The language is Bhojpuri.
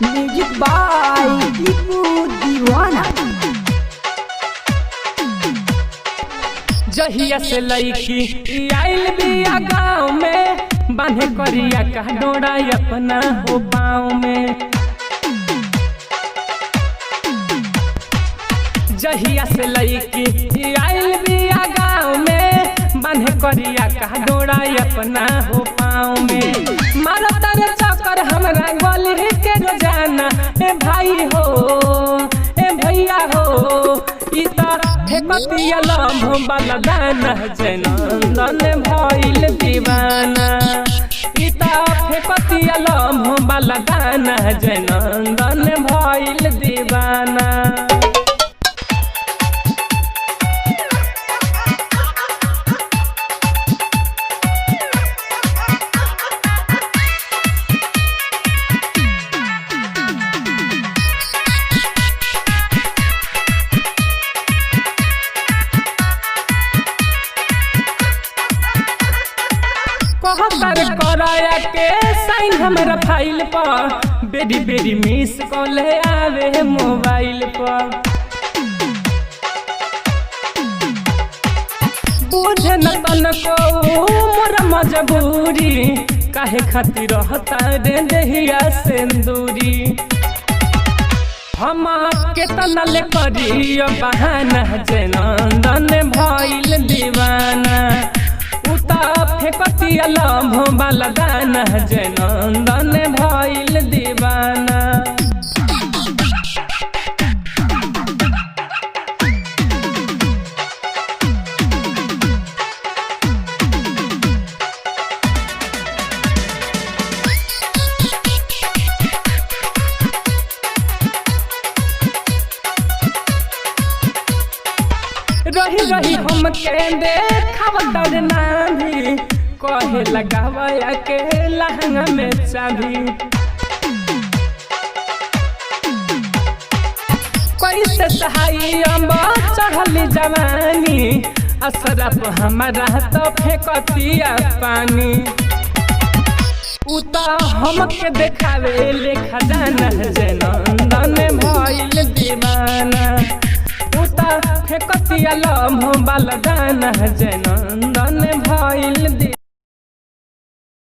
म्यूजिक बाय दीपू दीवाना। जहिया से लईकी आइल बिया गाँव में, बांधे करिया का डोरा अपना हो पाँव में। जहिया से लईकी आइल बिया गाँव में, बांधे करिया का डोरा अपना हो पाँव में। मारा तारे चक्कर हमरा गली के रोजाना, ए भाई हो ए भैया हो, ई फेकतिया लम्ह वाला दाना, जयनंदन भइल दीवाना। ई फेकतिया लम्ह वाला दाना, जयनंदन भइल दीवाना। कहतर कराया के साइन हमरा फाइल पर, बेरी बेरी मिस कॉल आवे मोबाइल पर। बुझे न तनको मोर मजबूरी, काहे खातिर रहता रे देहिया सिंदूरी। हम केतना ले करी बहाना, जयनंदन भइल दीवाना। फेकतिया लम्ह वाला दाना, जयनंदन भइल दीवाना। रही रही हम के देखावतर नाभी, कहे लगावया के लहंगा में चाभी। कैसे सहाय चढ़ल जवानी, असरफ हमारा तो फेकतिया पानी। उता हमके देखावे लेखा जाना, जयनंदन भइल दीवाना। फेकतिया लम्ह वाला दाना, जयनंदन भइल दीवाना।